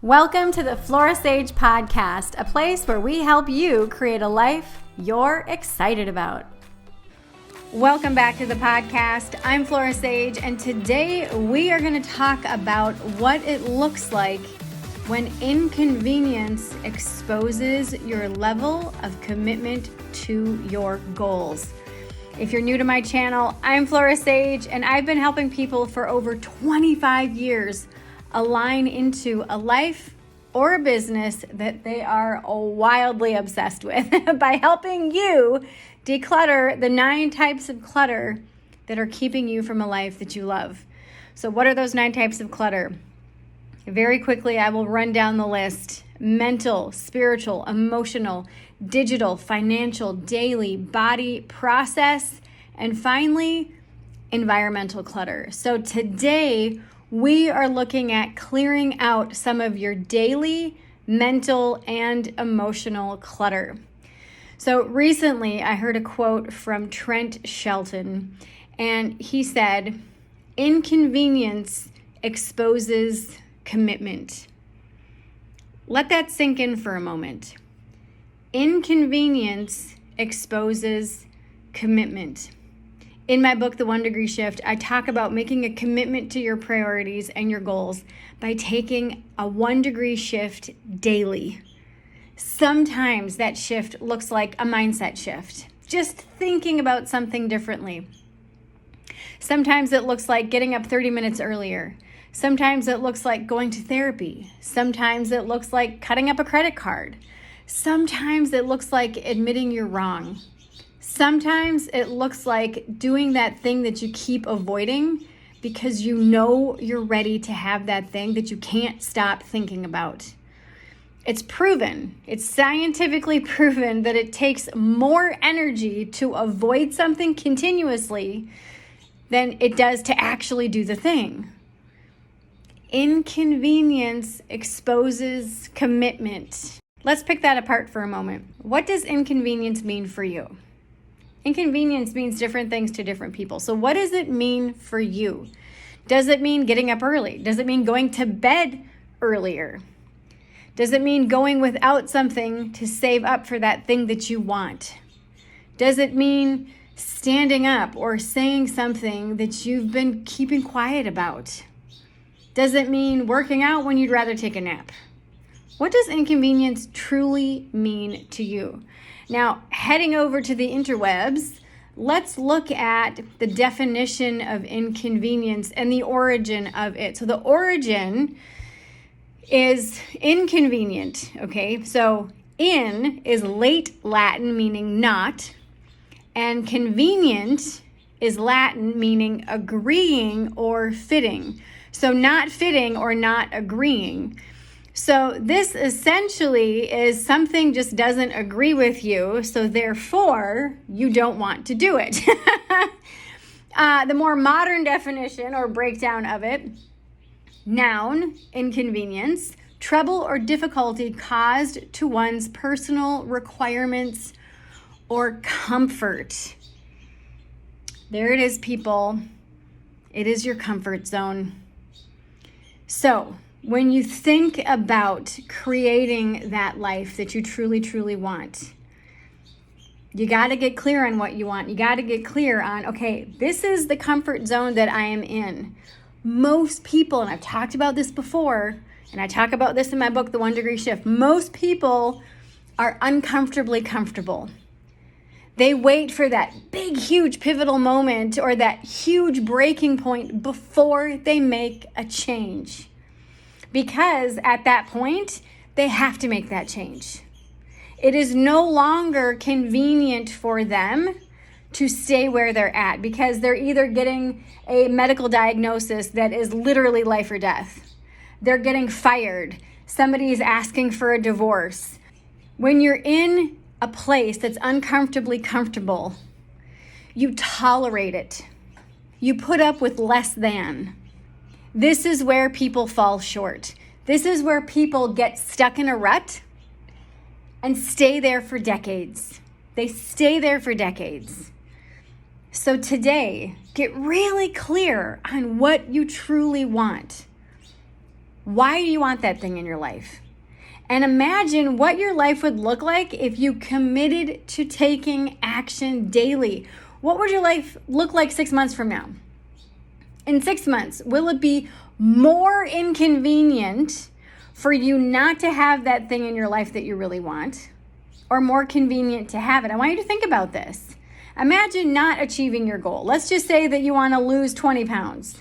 Welcome to the Flora podcast, a place where we help you create a life you're excited about. Welcome back to the podcast. I'm Flora and today we are going to talk about what it looks like when inconvenience exposes your level of commitment to your goals. If you're new to my channel, I'm Flora and I've been helping people for over 25 years align into a life or a business that they are wildly obsessed with by helping you declutter the 9 types of clutter that are keeping you from a life that you love. So what are those 9 types of clutter? Very quickly, I will run down the list. Mental, spiritual, emotional, digital, financial, daily, body, process, and finally, environmental clutter. So today, we are looking at clearing out some of your daily, mental, and emotional clutter. So recently, I heard a quote from Trent Shelton, and he said, "Inconvenience exposes commitment." Let that sink in for a moment. Inconvenience exposes commitment. In my book, The 1 Degree Shift, I talk about making a commitment to your priorities and your goals by taking a 1 degree shift daily. Sometimes that shift looks like a mindset shift, just thinking about something differently. Sometimes it looks like getting up 30 minutes earlier. Sometimes it looks like going to therapy. Sometimes it looks like cutting up a credit card. Sometimes it looks like admitting you're wrong. Sometimes it looks like doing that thing that you keep avoiding because you know you're ready to have that thing that you can't stop thinking about. It's proven, it's scientifically proven that it takes more energy to avoid something continuously than it does to actually do the thing. Inconvenience exposes commitment. Let's pick that apart for a moment. What does inconvenience mean for you? Inconvenience means different things to different people. So what does it mean for you? Does it mean getting up early? Does it mean going to bed earlier? Does it mean going without something to save up for that thing that you want? Does it mean standing up or saying something that you've been keeping quiet about? Does it mean working out when you'd rather take a nap? What does inconvenience truly mean to you? Now, heading over to the interwebs, let's look at the definition of inconvenience and the origin of it. So the origin is inconvenient, okay? So in is late Latin, meaning not, and convenient is Latin, meaning agreeing or fitting. So not fitting or not agreeing. So this essentially is something just doesn't agree with you, so therefore you don't want to do it. The more modern definition or breakdown of it, noun, inconvenience, trouble or difficulty caused to one's personal requirements or comfort. There it is, people. It is your comfort zone. So, when you think about creating that life that you truly, truly want, you got to get clear on what you want. You got to get clear on, okay, this is the comfort zone that I am in. Most people, and I've talked about this before, and I talk about this in my book, The 1 Degree Shift, most people are uncomfortably comfortable. They wait for that big, huge pivotal moment or that huge breaking point before they make a change. Because at that point, they have to make that change. It is no longer convenient for them to stay where they're at because they're either getting a medical diagnosis that is literally life or death. They're getting fired. Somebody is asking for a divorce. When you're in a place that's uncomfortably comfortable, you tolerate it. You put up with less than. This is where people fall short. This is where people get stuck in a rut and stay there for decades. They stay there for decades. So today, get really clear on what you truly want. Why do you want that thing in your life? And imagine what your life would look like if you committed to taking action daily. What would your life look like 6 months from now? In 6 months, will it be more inconvenient for you not to have that thing in your life that you really want, or more convenient to have it? I want you to think about this. Imagine not achieving your goal. Let's just say that you want to lose 20 pounds.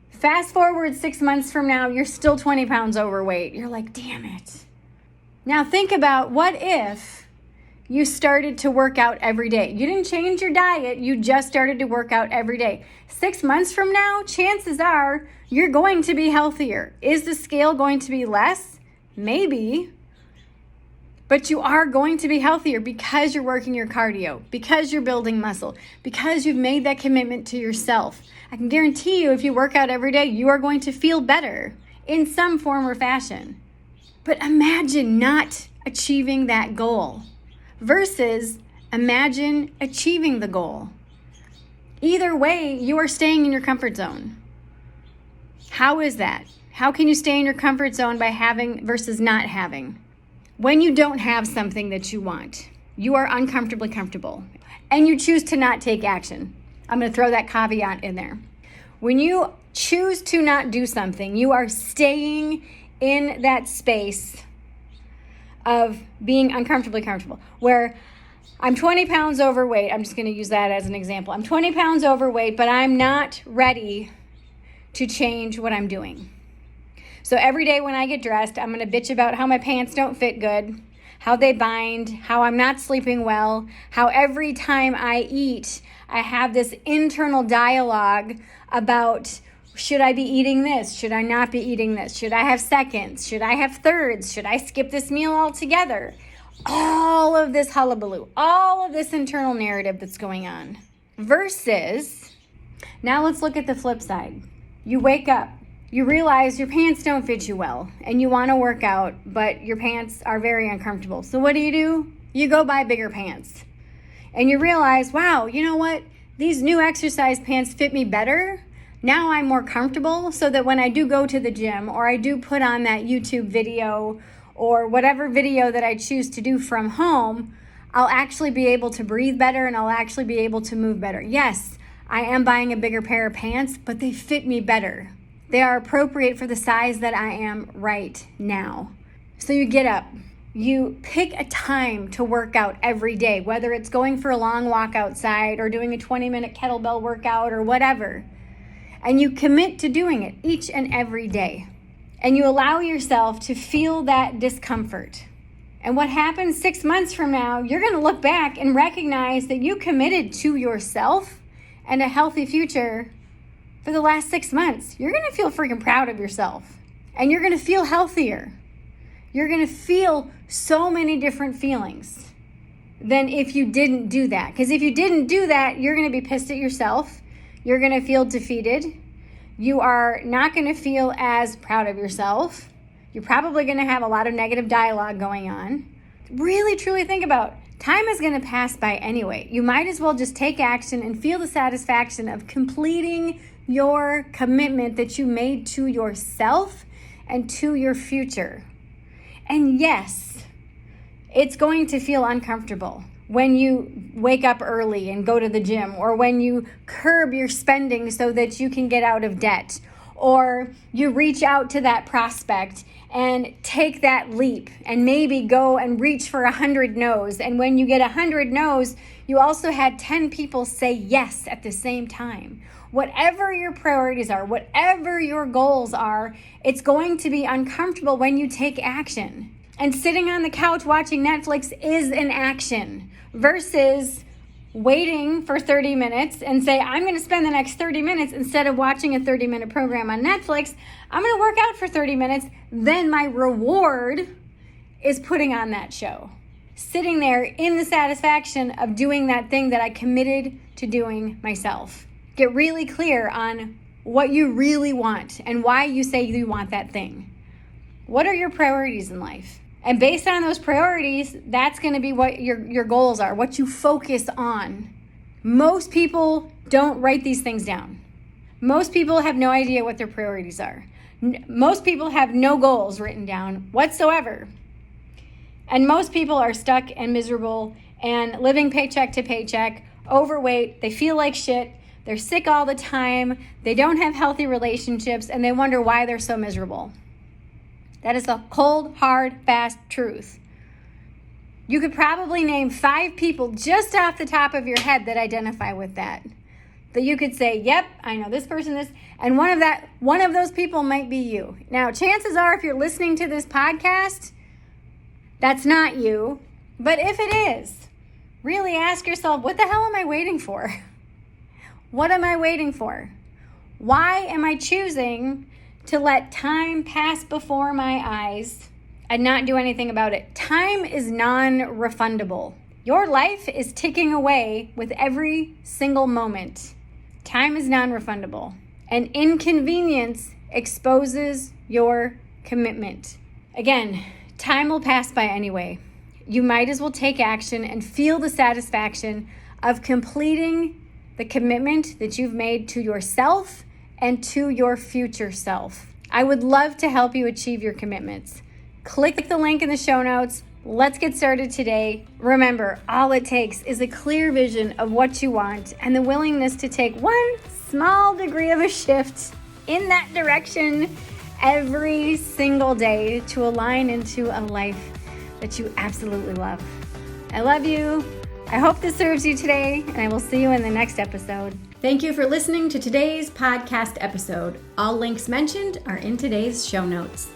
Fast forward 6 months from now, you're still 20 pounds overweight. You're like, damn it. Now think about, what if you started to work out every day? You didn't change your diet, you just started to work out every day. 6 months from now, chances are you're going to be healthier. Is the scale going to be less? Maybe. But you are going to be healthier because you're working your cardio, because you're building muscle, because you've made that commitment to yourself. I can guarantee you, if you work out every day, you are going to feel better in some form or fashion. But imagine not achieving that goal versus imagine achieving the goal. Either way, you are staying in your comfort zone. How is that? How can you stay in your comfort zone by having versus not having? When you don't have something that you want, you are uncomfortably comfortable and you choose to not take action. I'm going to throw that caveat in there. When you choose to not do something, you are staying in that space of being uncomfortably comfortable, where I'm 20 pounds overweight. I'm just going to use that as an example. I'm 20 pounds overweight, but I'm not ready to change what I'm doing. So every day when I get dressed, I'm going to bitch about how my pants don't fit good, how they bind, how I'm not sleeping well, how every time I eat, I have this internal dialogue about, should I be eating this? Should I not be eating this? Should I have seconds? Should I have thirds? Should I skip this meal altogether? All of this hullabaloo, all of this internal narrative that's going on. Versus, now let's look at the flip side. You wake up, you realize your pants don't fit you well, and you want to work out, but your pants are very uncomfortable. So what do? You go buy bigger pants. And you realize, wow, you know what? These new exercise pants fit me better. Now I'm more comfortable, so that when I do go to the gym, or I do put on that YouTube video or whatever video that I choose to do from home, I'll actually be able to breathe better and I'll actually be able to move better. Yes, I am buying a bigger pair of pants, but they fit me better. They are appropriate for the size that I am right now. So you get up, you pick a time to work out every day, whether it's going for a long walk outside or doing a 20-minute kettlebell workout or whatever. And you commit to doing it each and every day. And you allow yourself to feel that discomfort. And what happens 6 months from now, you're going to look back and recognize that you committed to yourself and a healthy future for the last 6 months. You're going to feel freaking proud of yourself. And you're going to feel healthier. You're going to feel so many different feelings than if you didn't do that. Because if you didn't do that, you're going to be pissed at yourself. You're going to feel defeated. You are not going to feel as proud of yourself. You're probably going to have a lot of negative dialogue going on. Really, truly think about, time is going to pass by anyway. You might as well just take action and feel the satisfaction of completing your commitment that you made to yourself and to your future. And yes, it's going to feel uncomfortable when you wake up early and go to the gym, or when you curb your spending so that you can get out of debt, or you reach out to that prospect and take that leap and maybe go and reach for 100 no's. And when you get 100 no's, you also had 10 people say yes at the same time. Whatever your priorities are, whatever your goals are, it's going to be uncomfortable when you take action. And sitting on the couch watching Netflix is an action versus waiting for 30 minutes and say, I'm going to spend the next 30 minutes instead of watching a 30-minute program on Netflix. I'm going to work out for 30 minutes. Then my reward is putting on that show. Sitting there in the satisfaction of doing that thing that I committed to doing myself. Get really clear on what you really want and why you say you want that thing. What are your priorities in life? And based on those priorities, that's going to be what your goals are, what you focus on. Most people don't write these things down. Most people have no idea what their priorities are. Most people have no goals written down whatsoever. And most people are stuck and miserable and living paycheck to paycheck, overweight, they feel like shit, they're sick all the time, they don't have healthy relationships, and they wonder why they're so miserable. That is the cold, hard, fast truth. You could probably name 5 people just off the top of your head that identify with that. That you could say, yep, I know this person, this, and one of those people might be you. Now, chances are if you're listening to this podcast, that's not you. But if it is, really ask yourself, what the hell am I waiting for? What am I waiting for? Why am I choosing to let time pass before my eyes and not do anything about it? Time is non-refundable. Your life is ticking away with every single moment. Time is non-refundable. An inconvenience exposes your commitment. Again, time will pass by anyway. You might as well take action and feel the satisfaction of completing the commitment that you've made to yourself and to your future self. I would love to help you achieve your commitments. Click the link in the show notes. Let's get started today. Remember, all it takes is a clear vision of what you want and the willingness to take one small degree of a shift in that direction every single day to align into a life that you absolutely love. I love you. I hope this serves you today, and I will see you in the next episode. Thank you for listening to today's podcast episode. All links mentioned are in today's show notes.